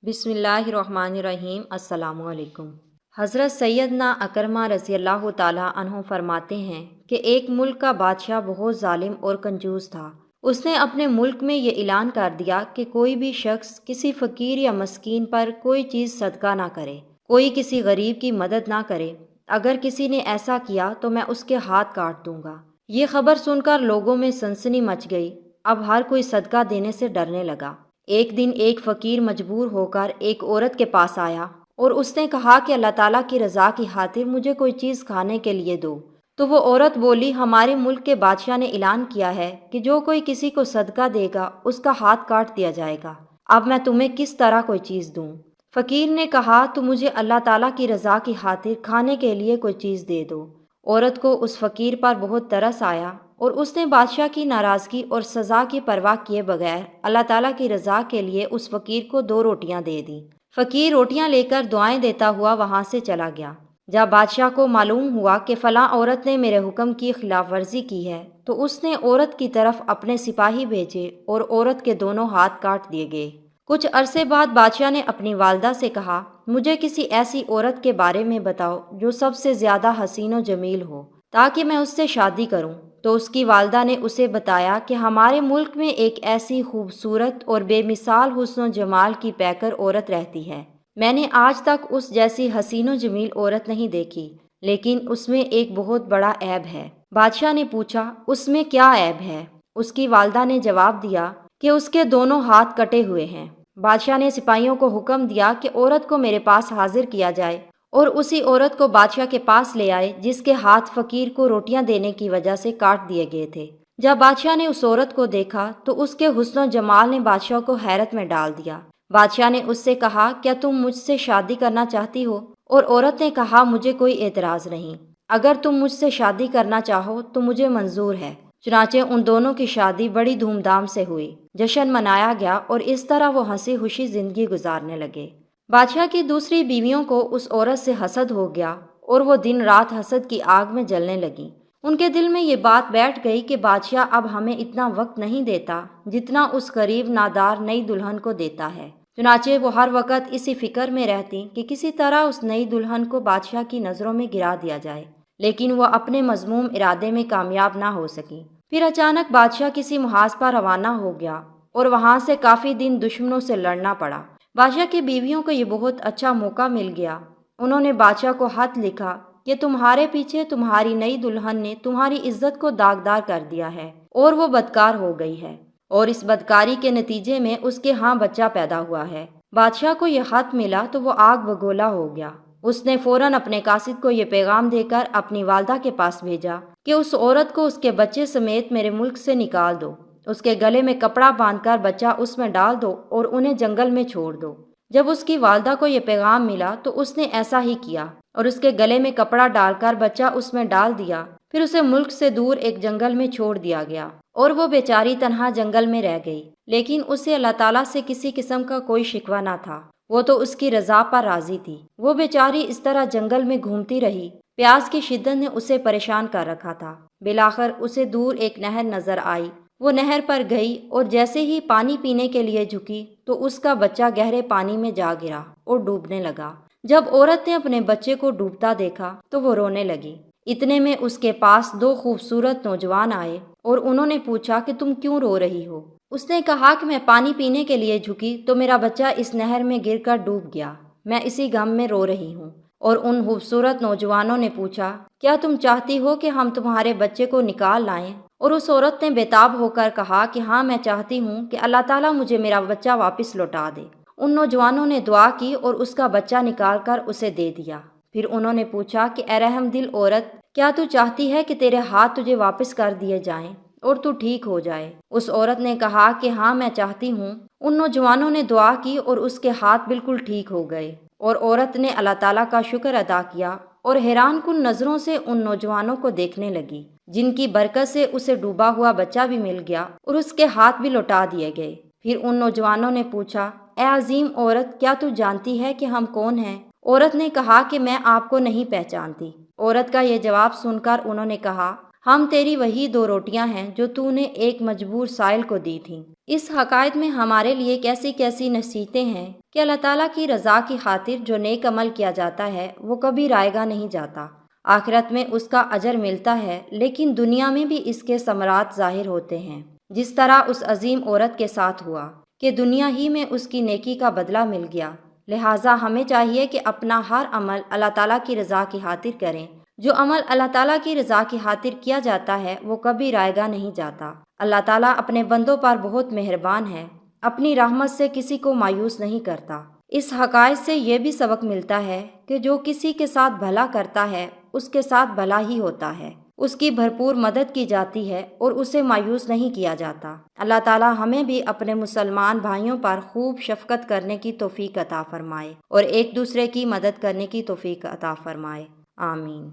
بسم اللہ الرحمن الرحیم۔ السلام علیکم۔ حضرت سیدنا اکرمہ رضی اللہ تعالیٰ عنہ فرماتے ہیں کہ ایک ملک کا بادشاہ بہت ظالم اور کنجوس تھا۔ اس نے اپنے ملک میں یہ اعلان کر دیا کہ کوئی بھی شخص کسی فقیر یا مسکین پر کوئی چیز صدقہ نہ کرے، کوئی کسی غریب کی مدد نہ کرے۔ اگر کسی نے ایسا کیا تو میں اس کے ہاتھ کاٹ دوں گا۔ یہ خبر سن کر لوگوں میں سنسنی مچ گئی۔ اب ہر کوئی صدقہ دینے سے ڈرنے لگا۔ ایک دن ایک فقیر مجبور ہو کر ایک عورت کے پاس آیا اور اس نے کہا کہ اللہ تعالیٰ کی رضا کی خاطر مجھے کوئی چیز کھانے کے لیے دو۔ تو وہ عورت بولی، ہمارے ملک کے بادشاہ نے اعلان کیا ہے کہ جو کوئی کسی کو صدقہ دے گا اس کا ہاتھ کاٹ دیا جائے گا۔ اب میں تمہیں کس طرح کوئی چیز دوں؟ فقیر نے کہا، تو مجھے اللہ تعالیٰ کی رضا کی خاطر کھانے کے لیے کوئی چیز دے دو۔ عورت کو اس فقیر پر بہت ترس آیا اور اس نے بادشاہ کی ناراضگی اور سزا کی پرواہ کیے بغیر اللہ تعالیٰ کی رضا کے لیے اس فقیر کو 2 روٹیاں دے دیں۔ فقیر روٹیاں لے کر دعائیں دیتا ہوا وہاں سے چلا گیا۔ جب بادشاہ کو معلوم ہوا کہ فلاں عورت نے میرے حکم کی خلاف ورزی کی ہے تو اس نے عورت کی طرف اپنے سپاہی بھیجے اور عورت کے دونوں ہاتھ کاٹ دیے گئے۔ کچھ عرصے بعد بادشاہ نے اپنی والدہ سے کہا، مجھے کسی ایسی عورت کے بارے میں بتاؤ جو سب سے زیادہ حسین و جمیل ہو تاکہ میں اس سے شادی کروں۔ تو اس کی والدہ نے اسے بتایا کہ ہمارے ملک میں ایک ایسی خوبصورت اور بے مثال حسن و جمال کی پیکر عورت رہتی ہے۔ میں نے آج تک اس جیسی حسین و جمیل عورت نہیں دیکھی، لیکن اس میں ایک بہت بڑا عیب ہے۔ بادشاہ نے پوچھا، اس میں کیا عیب ہے؟ اس کی والدہ نے جواب دیا کہ اس کے دونوں ہاتھ کٹے ہوئے ہیں۔ بادشاہ نے سپاہیوں کو حکم دیا کہ عورت کو میرے پاس حاضر کیا جائے اور اسی عورت کو بادشاہ کے پاس لے آئے جس کے ہاتھ فقیر کو روٹیاں دینے کی وجہ سے کاٹ دیے گئے تھے۔ جب بادشاہ نے اس عورت کو دیکھا تو اس کے حسن و جمال نے بادشاہ کو حیرت میں ڈال دیا۔ بادشاہ نے اس سے کہا، کیا تم مجھ سے شادی کرنا چاہتی ہو؟ اور عورت نے کہا، مجھے کوئی اعتراض نہیں، اگر تم مجھ سے شادی کرنا چاہو تو مجھے منظور ہے۔ چنانچہ ان دونوں کی شادی بڑی دھوم دھام سے ہوئی، جشن منایا گیا اور اس طرح وہ ہنسی خوشی زندگی گزارنے لگے۔ بادشاہ کی دوسری بیویوں کو اس عورت سے حسد ہو گیا اور وہ دن رات حسد کی آگ میں جلنے لگیں۔ ان کے دل میں یہ بات بیٹھ گئی کہ بادشاہ اب ہمیں اتنا وقت نہیں دیتا جتنا اس غریب نادار نئی دلہن کو دیتا ہے۔ چنانچہ وہ ہر وقت اسی فکر میں رہتی کہ کسی طرح اس نئی دلہن کو بادشاہ کی نظروں میں گرا دیا جائے، لیکن وہ اپنے مذموم ارادے میں کامیاب نہ ہو سکی۔ پھر اچانک بادشاہ کسی محاذ پر روانہ ہو گیا اور وہاں سے کافی دن دشمنوں سے لڑنا پڑا۔ بادشاہ کی بیویوں کو یہ بہت اچھا موقع مل گیا۔ انہوں نے بادشاہ کو خط لکھا کہ تمہارے پیچھے تمہاری نئی دلہن نے تمہاری عزت کو داغدار کر دیا ہے اور وہ بدکار ہو گئی ہے، اور اس بدکاری کے نتیجے میں اس کے ہاں بچہ پیدا ہوا ہے۔ بادشاہ کو یہ خط ملا تو وہ آگ بگولا ہو گیا۔ اس نے فوراً اپنے قاصد کو یہ پیغام دے کر اپنی والدہ کے پاس بھیجا کہ اس عورت کو اس کے بچے سمیت میرے ملک سے نکال دو، اس کے گلے میں کپڑا باندھ کر بچہ اس میں ڈال دو اور انہیں جنگل میں چھوڑ دو۔ جب اس کی والدہ کو یہ پیغام ملا تو اس نے ایسا ہی کیا اور اس کے گلے میں کپڑا ڈال کر بچہ اس میں ڈال دیا۔ پھر اسے ملک سے دور ایک جنگل میں چھوڑ دیا گیا اور وہ بیچاری تنہا جنگل میں رہ گئی، لیکن اسے اللہ تعالیٰ سے کسی قسم کا کوئی شکوہ نہ تھا، وہ تو اس کی رضا پر راضی تھی۔ وہ بیچاری اس طرح جنگل میں گھومتی رہی، پیاس کی شدت نے اسے پریشان کر رکھا تھا۔ بالآخر اسے دور ایک نہر نظر آئی، وہ نہر پر گئی اور جیسے ہی پانی پینے کے لیے جھکی تو اس کا بچہ گہرے پانی میں جا گرا اور ڈوبنے لگا۔ جب عورت نے اپنے بچے کو ڈوبتا دیکھا تو وہ رونے لگی۔ اتنے میں اس کے پاس 2 خوبصورت نوجوان آئے اور انہوں نے پوچھا کہ تم کیوں رو رہی ہو؟ اس نے کہا کہ میں پانی پینے کے لیے جھکی تو میرا بچہ اس نہر میں گر کر ڈوب گیا، میں اسی غم میں رو رہی ہوں۔ اور ان خوبصورت نوجوانوں نے پوچھا، کیا تم چاہتی ہو کہ ہم تمہارے بچے کو نکال لائیں؟ اور اس عورت نے بےتاب ہو کر کہا کہ ہاں، میں چاہتی ہوں کہ اللہ تعالیٰ مجھے میرا بچہ واپس لوٹا دے۔ ان نوجوانوں نے دعا کی اور اس کا بچہ نکال کر اسے دے دیا۔ پھر انہوں نے پوچھا کہ اے رحم دل عورت، کیا تو چاہتی ہے کہ تیرے ہاتھ تجھے واپس کر دیے جائیں اور تو ٹھیک ہو جائے؟ اس عورت نے کہا کہ ہاں، میں چاہتی ہوں۔ ان نوجوانوں نے دعا کی اور اس کے ہاتھ بالکل ٹھیک ہو گئے، اور عورت نے اللہ تعالیٰ کا شکر ادا کیا اور حیران کن نظروں سے ان نوجوانوں کو دیکھنے لگی، جن کی برکت سے اسے ڈوبا ہوا بچہ بھی مل گیا اور اس کے ہاتھ بھی لوٹا دیے گئے۔ پھر ان نوجوانوں نے پوچھا، اے عظیم عورت، کیا تو جانتی ہے کہ ہم کون ہیں؟ عورت نے کہا کہ میں آپ کو نہیں پہچانتی۔ عورت کا یہ جواب سن کر انہوں نے کہا، ہم تیری وہی 2 روٹیاں ہیں جو تو نے ایک مجبور سائل کو دی تھیں۔ اس حقائق میں ہمارے لیے کیسی کیسی نصیحتیں ہیں کہ اللہ تعالیٰ کی رضا کی خاطر جو نیک عمل کیا جاتا ہے وہ کبھی رائے گا نہیں جاتا۔ آخرت میں اس کا اجر ملتا ہے، لیکن دنیا میں بھی اس کے ثمرات ظاہر ہوتے ہیں، جس طرح اس عظیم عورت کے ساتھ ہوا کہ دنیا ہی میں اس کی نیکی کا بدلہ مل گیا۔ لہٰذا ہمیں چاہیے کہ اپنا ہر عمل اللہ تعالیٰ کی رضا کی خاطر کریں۔ جو عمل اللہ تعالیٰ کی رضا کی خاطر کیا جاتا ہے وہ کبھی رائے گا نہیں جاتا۔ اللہ تعالیٰ اپنے بندوں پر بہت مہربان ہے، اپنی رحمت سے کسی کو مایوس نہیں کرتا۔ اس حقائق سے یہ بھی سبق ملتا ہے کہ جو کسی کے ساتھ بھلا کرتا ہے اس کے ساتھ بھلا ہی ہوتا ہے، اس کی بھرپور مدد کی جاتی ہے اور اسے مایوس نہیں کیا جاتا۔ اللہ تعالیٰ ہمیں بھی اپنے مسلمان بھائیوں پر خوب شفقت کرنے کی توفیق عطا فرمائے اور ایک دوسرے کی مدد کرنے کی توفیق عطا فرمائے۔ آمین۔